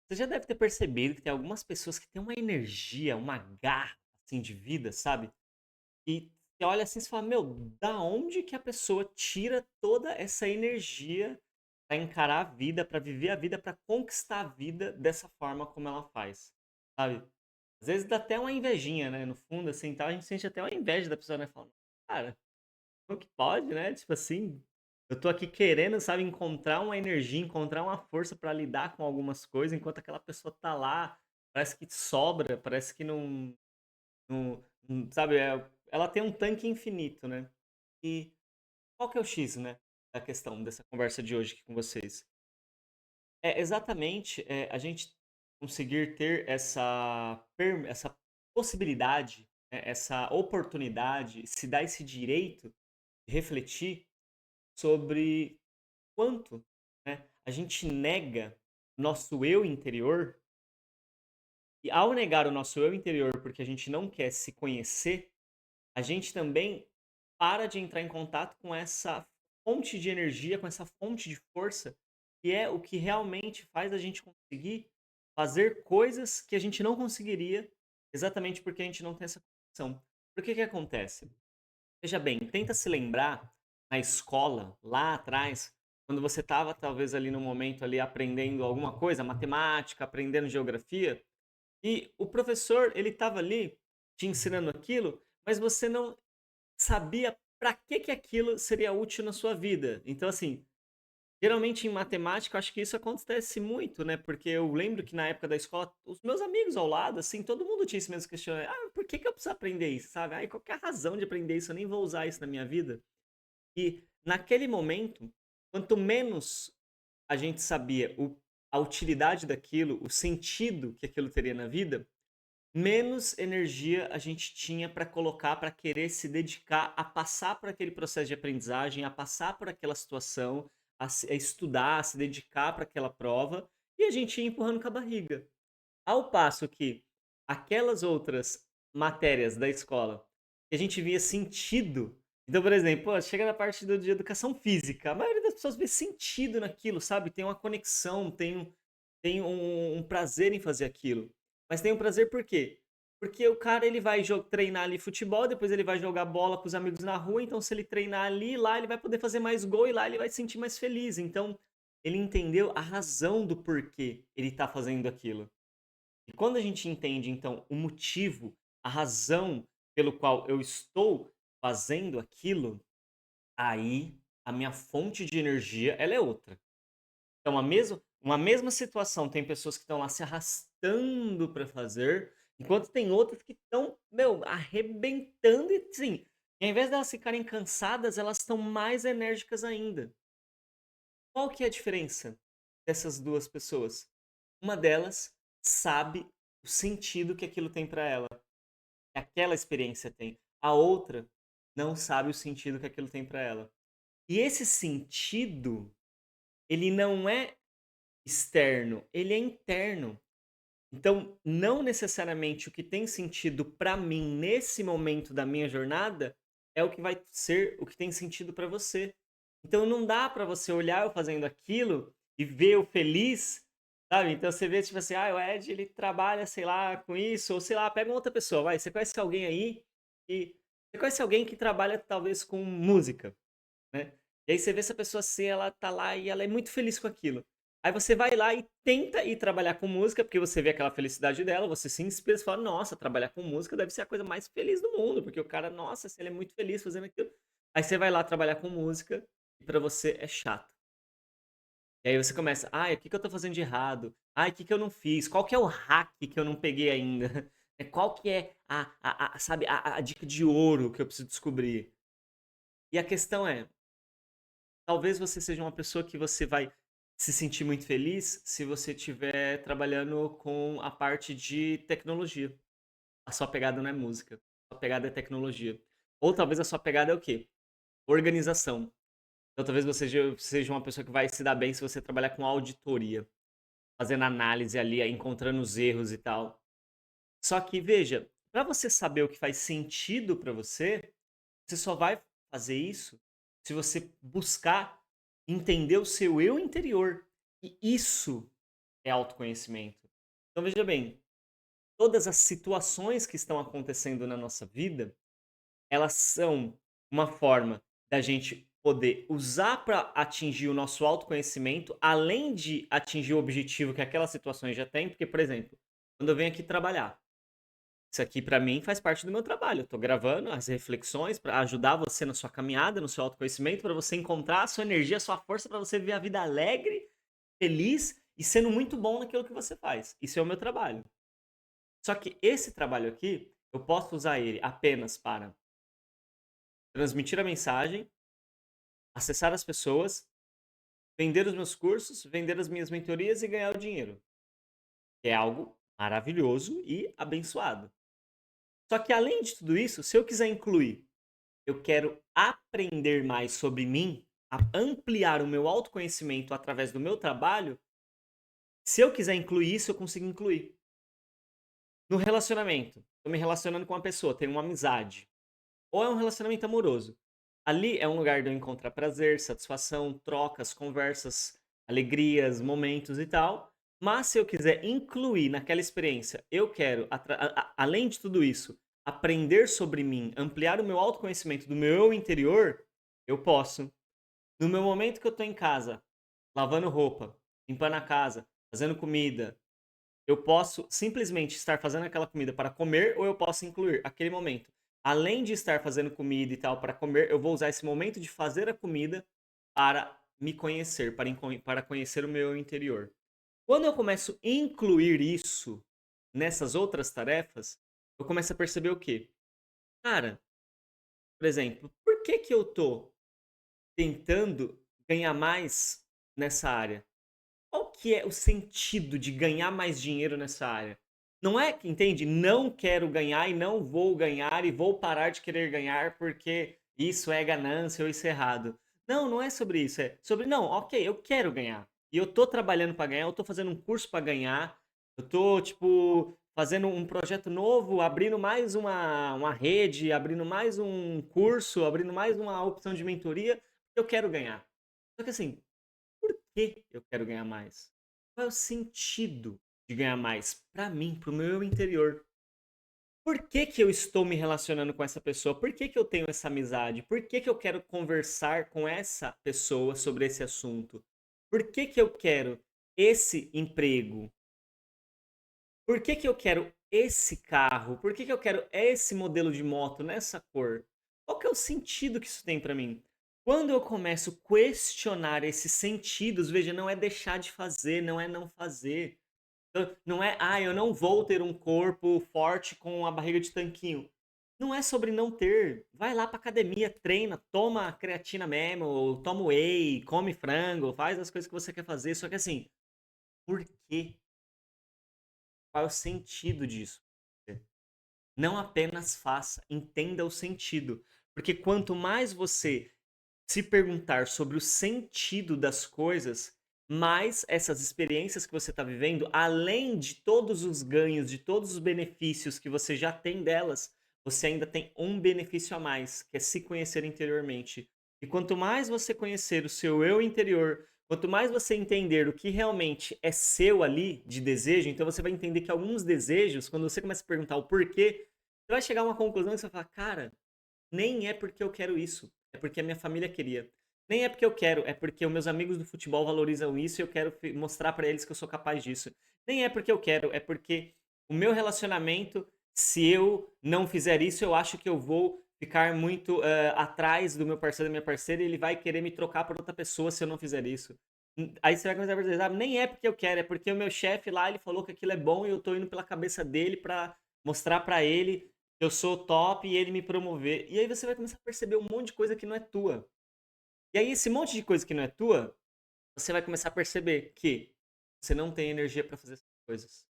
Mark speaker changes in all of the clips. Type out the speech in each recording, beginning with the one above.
Speaker 1: Você já deve ter percebido que tem algumas pessoas que têm uma energia, uma garra, assim, de vida, sabe? E você olha assim e fala, meu, da onde que a pessoa tira toda essa energia pra encarar a vida, pra viver a vida, pra conquistar a vida dessa forma como ela faz, sabe? Às vezes dá até uma invejinha, né? No fundo, assim, tal, a gente sente até uma inveja da pessoa, né? Falando, cara, como que pode, né? Tipo assim, eu tô aqui querendo, sabe, encontrar uma energia, encontrar uma força pra lidar com algumas coisas, enquanto aquela pessoa tá lá, parece que sobra, parece que sabe, ela tem um tanque infinito, né? E qual que é o X, né, da questão dessa conversa de hoje aqui com vocês? É exatamente, a gente conseguir ter essa possibilidade, né, essa oportunidade, se dar esse direito de refletir sobre quanto, né, a gente nega nosso eu interior, e ao negar o nosso eu interior porque a gente não quer se conhecer, a gente também para de entrar em contato com essa fonte de energia, com essa fonte de força, que é o que realmente faz a gente conseguir fazer coisas que a gente não conseguiria, exatamente porque a gente não tem essa conexão. Por que que acontece? Veja bem, tenta se lembrar na escola, lá atrás, quando você estava talvez ali no momento ali aprendendo alguma coisa, matemática, aprendendo geografia, e o professor ele estava ali te ensinando aquilo, mas você não sabia para que que aquilo seria útil na sua vida. Então, assim, geralmente em matemática, eu acho que isso acontece muito, né? Porque eu lembro que na época da escola, os meus amigos ao lado, assim, todo mundo tinha esse mesmo questionamento. Ah, por que que eu preciso aprender isso, sabe? Ai, qual que é a razão de aprender isso? Eu nem vou usar isso na minha vida. E naquele momento, quanto menos a gente sabia a utilidade daquilo, o sentido que aquilo teria na vida, menos energia a gente tinha para colocar, para querer se dedicar a passar por aquele processo de aprendizagem, a passar por aquela situação, a estudar, a se dedicar para aquela prova, e a gente ia empurrando com a barriga. Ao passo que aquelas outras matérias da escola, que a gente via sentido. Então, por exemplo, pô, chega na parte de educação física, a maioria das pessoas vê sentido naquilo, sabe? Tem uma conexão, tem um prazer em fazer aquilo. Mas tem um prazer por quê? Porque o cara ele vai treinar ali futebol, depois ele vai jogar bola com os amigos na rua, então se ele treinar ali, lá ele vai poder fazer mais gol e lá ele vai se sentir mais feliz. Então, ele entendeu a razão do porquê ele está fazendo aquilo. E quando a gente entende, então, o motivo, a razão pelo qual eu estou fazendo aquilo, aí a minha fonte de energia, ela é outra. Então, uma mesma situação, tem pessoas que estão lá se arrastando para fazer, enquanto tem outras que estão, meu, arrebentando e, sim, ao invés delas ficarem cansadas, elas estão mais enérgicas ainda. Qual que é a diferença dessas duas pessoas? Uma delas sabe o sentido que aquilo tem para ela, que aquela experiência tem. A outra não sabe o sentido que aquilo tem para ela. E esse sentido, ele não é externo, ele é interno. Então, não necessariamente o que tem sentido para mim nesse momento da minha jornada é o que vai ser o que tem sentido para você. Então, não dá para você olhar eu fazendo aquilo e ver eu feliz, sabe? Então, você vê, tipo assim, ah, o Ed, ele trabalha, sei lá, com isso, ou sei lá, pega uma outra pessoa, vai, você conhece alguém aí e você conhece alguém que trabalha talvez com música, né. E aí você vê essa pessoa assim, ela tá lá e ela é muito feliz com aquilo. Aí você vai lá e tenta ir trabalhar com música, porque você vê aquela felicidade dela, você se inspira, você fala: "Nossa, trabalhar com música deve ser a coisa mais feliz do mundo", porque o cara, nossa, assim, ele é muito feliz fazendo aquilo. Aí você vai lá trabalhar com música e pra você é chato. E aí você começa: "Ai, o que que eu tô fazendo de errado? Ai, o que que eu não fiz? Qual que é o hack que eu não peguei ainda? Qual que é sabe, a dica de ouro que eu preciso descobrir?". E a questão é, talvez você seja uma pessoa que você vai se sentir muito feliz se você estiver trabalhando com a parte de tecnologia. A sua pegada não é música, a sua pegada é tecnologia. Ou talvez a sua pegada é o quê? Organização. Então talvez você seja uma pessoa que vai se dar bem se você trabalhar com auditoria, fazendo análise ali, aí encontrando os erros e tal. Só que veja, para você saber o que faz sentido para você, você só vai fazer isso se você buscar entender o seu eu interior. E isso é autoconhecimento. Então veja bem, todas as situações que estão acontecendo na nossa vida, elas são uma forma da gente poder usar para atingir o nosso autoconhecimento, além de atingir o objetivo que aquelas situações já têm, porque, por exemplo, quando eu venho aqui trabalhar, isso aqui para mim faz parte do meu trabalho. Eu tô gravando as reflexões para ajudar você na sua caminhada, no seu autoconhecimento, para você encontrar a sua energia, a sua força para você viver a vida alegre, feliz e sendo muito bom naquilo que você faz. Isso é o meu trabalho. Só que esse trabalho aqui, eu posso usar ele apenas para transmitir a mensagem, acessar as pessoas, vender os meus cursos, vender as minhas mentorias e ganhar o dinheiro, que é algo maravilhoso e abençoado. Só que além de tudo isso, se eu quiser incluir, eu quero aprender mais sobre mim, ampliar o meu autoconhecimento através do meu trabalho, se eu quiser incluir isso, eu consigo incluir. No relacionamento, estou me relacionando com uma pessoa, tenho uma amizade. Ou é um relacionamento amoroso. Ali é um lugar de eu encontrar prazer, satisfação, trocas, conversas, alegrias, momentos e tal. Mas se eu quiser incluir naquela experiência, eu quero, além de tudo isso, aprender sobre mim, ampliar o meu autoconhecimento do meu eu interior, eu posso. No meu momento que eu estou em casa, lavando roupa, limpando a casa, fazendo comida, eu posso simplesmente estar fazendo aquela comida para comer ou eu posso incluir aquele momento. Além de estar fazendo comida e tal para comer, eu vou usar esse momento de fazer a comida para me conhecer, para conhecer o meu interior. Quando eu começo a incluir isso nessas outras tarefas, eu começo a perceber o quê? Cara, por exemplo, por que que eu tô tentando ganhar mais nessa área? Qual que é o sentido de ganhar mais dinheiro nessa área? Não é que, entende? Não quero ganhar e não vou ganhar e vou parar de querer ganhar porque isso é ganância ou isso é errado. Não, não é sobre isso. É sobre, não, ok, eu quero ganhar. E eu tô trabalhando para ganhar, eu tô fazendo um curso para ganhar, eu tô, tipo, fazendo um projeto novo, abrindo mais uma rede, abrindo mais um curso, abrindo mais uma opção de mentoria, eu quero ganhar. Só que assim, por que eu quero ganhar mais? Qual é o sentido de ganhar mais? Para mim, para o meu interior. Por que que eu estou me relacionando com essa pessoa? Por que que eu tenho essa amizade? Por que que eu quero conversar com essa pessoa sobre esse assunto? Por que que eu quero esse emprego? Por que que eu quero esse carro? Por que que eu quero esse modelo de moto nessa cor? Qual que é o sentido que isso tem para mim? Quando eu começo a questionar esses sentidos, veja, não é deixar de fazer, não é não fazer. Não é, ah, eu não vou ter um corpo forte com a barriga de tanquinho. Não é sobre não ter. Vai lá pra academia, treina, toma creatina mesmo, toma whey, come frango, faz as coisas que você quer fazer. Só que assim, por quê? Qual é o sentido disso? Não apenas faça, entenda o sentido. Porque quanto mais você se perguntar sobre o sentido das coisas, mais essas experiências que você está vivendo, além de todos os ganhos, de todos os benefícios que você já tem delas, você ainda tem um benefício a mais, que é se conhecer interiormente. E quanto mais você conhecer o seu eu interior, quanto mais você entender o que realmente é seu ali de desejo, então você vai entender que alguns desejos, quando você começa a perguntar o porquê, você vai chegar a uma conclusão e você vai falar, cara, nem é porque eu quero isso, é porque a minha família queria. Nem é porque eu quero, é porque os meus amigos do futebol valorizam isso e eu quero mostrar pra eles que eu sou capaz disso. Nem é porque eu quero, é porque o meu relacionamento, se eu não fizer isso, eu acho que eu vou ficar muito atrás do meu parceiro, da minha parceira, e ele vai querer me trocar por outra pessoa se eu não fizer isso. Aí você vai começar a perceber, ah, nem é porque eu quero, é porque o meu chefe lá, ele falou que aquilo é bom e eu tô indo pela cabeça dele pra mostrar pra ele eu sou top e ele me promover. E aí você vai começar a perceber um monte de coisa que não é tua. E aí esse monte de coisa que não é tua, você vai começar a perceber que você não tem energia para fazer essas coisas.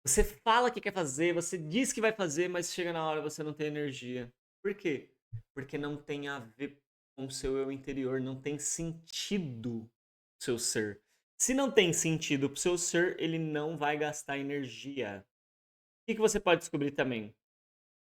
Speaker 1: Você fala que quer fazer, você diz que vai fazer, mas chega na hora você não tem energia. Por quê? Porque não tem a ver com o seu eu interior, não tem sentido pro seu ser. Se não tem sentido pro seu ser, ele não vai gastar energia. O que que você pode descobrir também?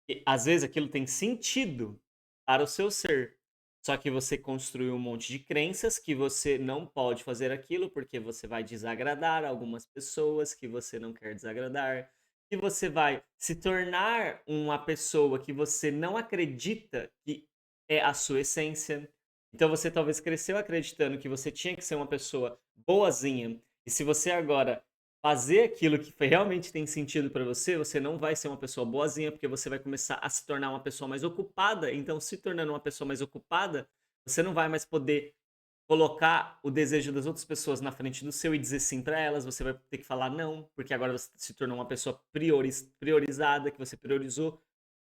Speaker 1: E, às vezes aquilo tem sentido para o seu ser, Só que você construiu um monte de crenças que você não pode fazer aquilo porque você vai desagradar algumas pessoas que você não quer desagradar, que você vai se tornar uma pessoa que você não acredita que é a sua essência. Então você talvez cresceu acreditando que você tinha que ser uma pessoa boazinha, e se você agora fazer aquilo que realmente tem sentido para você, você não vai ser uma pessoa boazinha, porque você vai começar a se tornar uma pessoa mais ocupada. Então, se tornando uma pessoa mais ocupada, você não vai mais poder colocar o desejo das outras pessoas na frente do seu e dizer sim para elas. Você vai ter que falar não, porque agora você se tornou uma pessoa priorizada, que você priorizou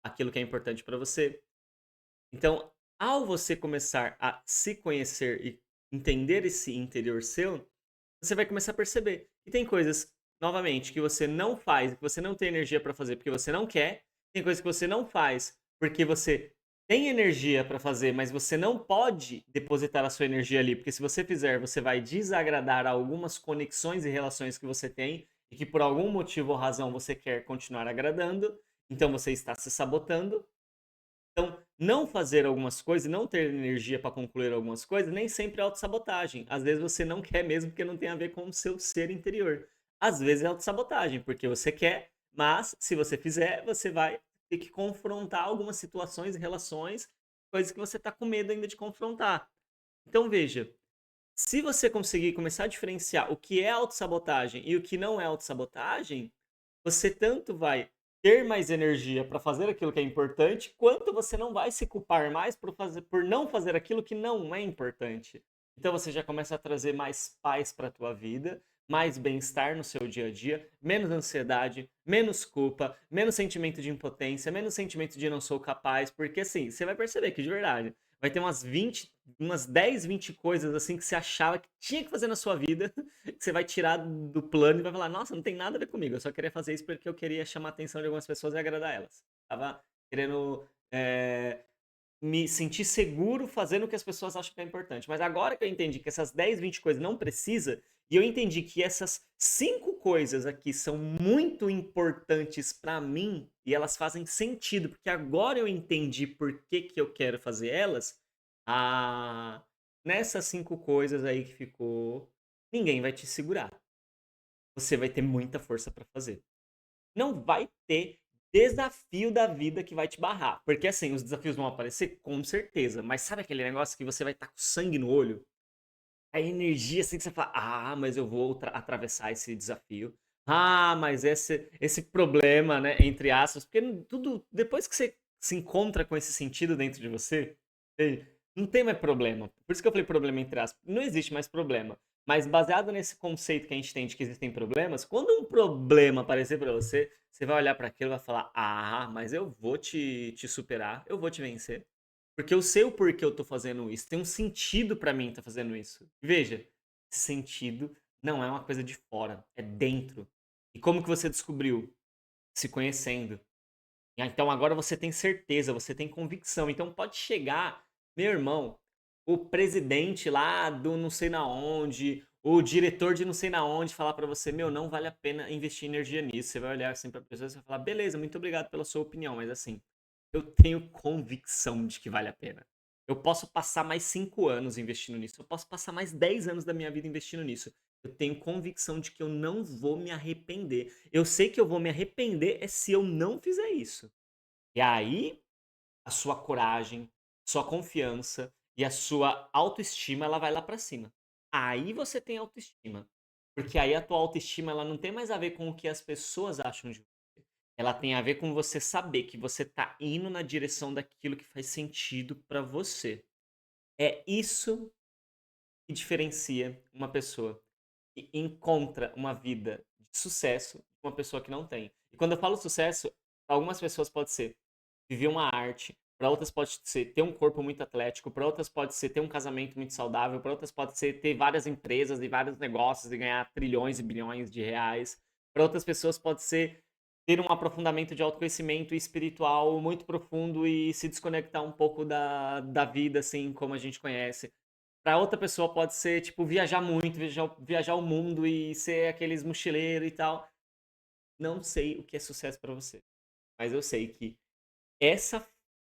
Speaker 1: aquilo que é importante para você. Então, ao você começar a se conhecer e entender esse interior seu, você vai começar a perceber que tem coisas, novamente, que você não faz, que você não tem energia para fazer porque você não quer, tem coisas que você não faz porque você tem energia para fazer, mas você não pode depositar a sua energia ali, porque se você fizer, você vai desagradar algumas conexões e relações que você tem e que por algum motivo ou razão você quer continuar agradando, então você está se sabotando. Então, não fazer algumas coisas, não ter energia para concluir algumas coisas, nem sempre é autossabotagem. Às vezes você não quer mesmo porque não tem a ver com o seu ser interior. Às vezes é autossabotagem, porque você quer, mas se você fizer, você vai ter que confrontar algumas situações e relações, coisas que você está com medo ainda de confrontar. Então veja, se você conseguir começar a diferenciar o que é autossabotagem e o que não é autossabotagem, você tanto vai ter mais energia para fazer aquilo que é importante, quanto você não vai se culpar mais por não fazer aquilo que não é importante. Então você já começa a trazer mais paz para a tua vida, mais bem-estar no seu dia a dia, menos ansiedade, menos culpa, menos sentimento de impotência, menos sentimento de não sou capaz, porque assim, você vai perceber que de verdade vai ter umas 10, 20 coisas assim que você achava que tinha que fazer na sua vida, que você vai tirar do plano e vai falar: "Nossa, não tem nada a ver comigo, eu só queria fazer isso porque eu queria chamar a atenção de algumas pessoas e agradar elas". Tava querendo, me sentir seguro fazendo o que as pessoas acham que é importante. Mas agora que eu entendi que essas 10, 20 coisas não precisa, e eu entendi que essas 5 coisas aqui são muito importantes pra mim e elas fazem sentido, porque agora eu entendi por que que eu quero fazer elas, ah, nessas 5 coisas aí que ficou, ninguém vai te segurar. Você vai ter muita força pra fazer. Não vai ter desafio da vida que vai te barrar. Porque assim, os desafios vão aparecer com certeza, mas sabe aquele negócio que você vai estar com sangue no olho? A energia assim que você fala: "Ah, mas eu vou atravessar esse desafio. Ah, mas esse problema, né, entre aspas", porque tudo depois que você se encontra com esse sentido dentro de você, ei, não tem mais problema. Por isso que eu falei problema entre aspas, não existe mais problema. Mas baseado nesse conceito que a gente tem de que existem problemas, quando um problema aparecer pra você, você vai olhar pra aquilo e vai falar: "Ah, mas eu vou te superar, eu vou te vencer". Porque eu sei o porquê eu tô fazendo isso. Tem um sentido pra mim estar fazendo isso. Veja, esse sentido não é uma coisa de fora, é dentro. E como que você descobriu? Se conhecendo. E então agora você tem certeza, você tem convicção. Então pode chegar, meu irmão, o presidente lá do não sei na onde, o diretor de não sei na onde falar pra você, meu, não vale a pena investir energia nisso. Você vai olhar assim pra pessoa e vai falar, beleza, muito obrigado pela sua opinião, mas assim, eu tenho convicção de que vale a pena. Eu posso passar mais 5 anos investindo nisso, eu posso passar mais 10 anos da minha vida investindo nisso. Eu tenho convicção de que eu não vou me arrepender. Eu sei que eu vou me arrepender é se eu não fizer isso. E aí, a sua coragem, sua confiança e a sua autoestima, ela vai lá pra cima. Aí você tem autoestima. Porque aí a tua autoestima, ela não tem mais a ver com o que as pessoas acham de você. Ela tem a ver com você saber que você tá indo na direção daquilo que faz sentido pra você. É isso que diferencia uma pessoa que encontra uma vida de sucesso de uma pessoa que não tem. E quando eu falo sucesso, pra algumas pessoas pode ser viver uma arte, para outras pode ser ter um corpo muito atlético, para outras pode ser ter um casamento muito saudável, para outras pode ser ter várias empresas e vários negócios e ganhar trilhões e bilhões de reais. Para outras pessoas pode ser ter um aprofundamento de autoconhecimento espiritual muito profundo e se desconectar um pouco da vida, assim, como a gente conhece. Para outra pessoa pode ser, tipo, viajar muito, viajar o mundo e ser aqueles mochileiro e tal. Não sei o que é sucesso para você, mas eu sei que essa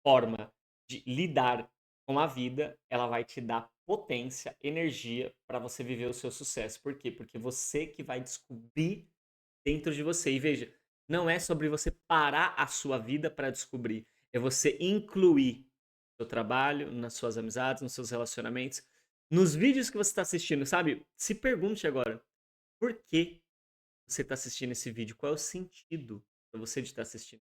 Speaker 1: forma de lidar com a vida, ela vai te dar potência, energia para você viver o seu sucesso. Por quê? Porque você que vai descobrir dentro de você. E veja, não é sobre você parar a sua vida para descobrir, é você incluir no seu trabalho, nas suas amizades, nos seus relacionamentos, nos vídeos que você está assistindo, sabe? Se pergunte agora, por que você está assistindo esse vídeo? Qual é o sentido para você de estar assistindo?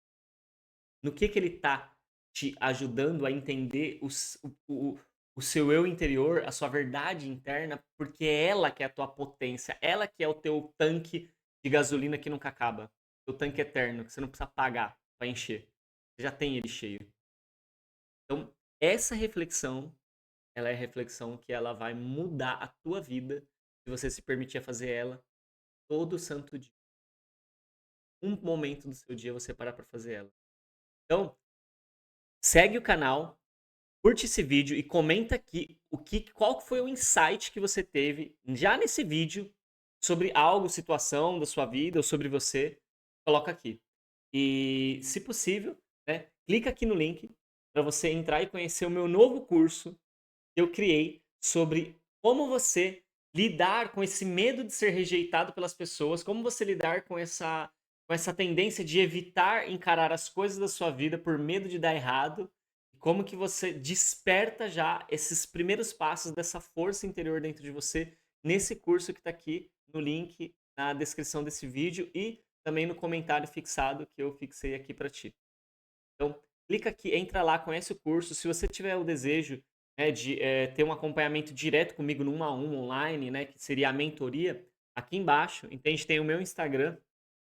Speaker 1: No que ele está te ajudando a entender o seu eu interior, a sua verdade interna, porque é ela que é a tua potência, ela que é o teu tanque de gasolina que nunca acaba, o tanque eterno, que você não precisa pagar para encher. Você já tem ele cheio. Então, essa reflexão, ela é a reflexão que ela vai mudar a tua vida se você se permitir fazer ela todo santo dia. Um momento do seu dia você parar para fazer ela. Então, segue o canal, curte esse vídeo e comenta aqui qual foi o insight que você teve já nesse vídeo sobre algo, situação da sua vida ou sobre você. Coloca aqui. E, se possível, né, clica aqui no link para você entrar e conhecer o meu novo curso que eu criei sobre como você lidar com esse medo de ser rejeitado pelas pessoas, como você lidar com essa tendência de evitar encarar as coisas da sua vida por medo de dar errado, e como que você desperta já esses primeiros passos dessa força interior dentro de você nesse curso que está aqui no link na descrição desse vídeo e também no comentário fixado que eu fixei aqui para ti. Então, clica aqui, entra lá, conhece o curso. Se você tiver o desejo, né, de ter um acompanhamento direto comigo no 1 a 1 online, né, que seria a mentoria, aqui embaixo, entende? Tem o meu Instagram.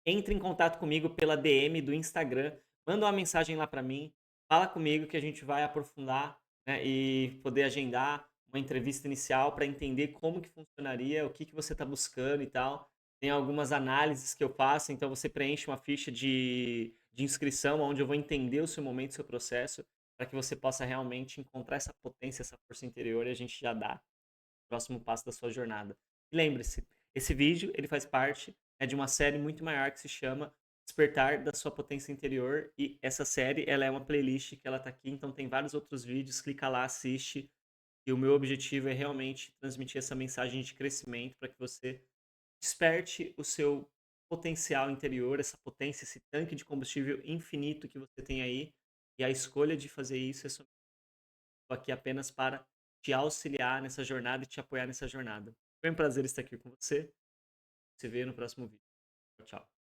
Speaker 1: Entre em contato comigo pela DM do Instagram, manda uma mensagem lá para mim, fala comigo que a gente vai aprofundar, né, e poder agendar uma entrevista inicial para entender como que funcionaria, o que que você está buscando e tal. Tem algumas análises que eu faço, então você preenche uma ficha de inscrição, onde eu vou entender o seu momento, o seu processo, para que você possa realmente encontrar essa potência, essa força interior e a gente já dá o próximo passo da sua jornada. E lembre-se, esse vídeo ele faz parte, né, de uma série muito maior que se chama Despertar da Sua Potência Interior, e essa série ela é uma playlist que ela tá aqui, então tem vários outros vídeos, clica lá, assiste, e o meu objetivo é realmente transmitir essa mensagem de crescimento para que você desperte o seu potencial interior, essa potência, esse tanque de combustível infinito que você tem aí, e a escolha de fazer isso é somente aqui apenas para te auxiliar nessa jornada e te apoiar nessa jornada. Foi um prazer estar aqui com você. Se vê no próximo vídeo. Tchau, tchau.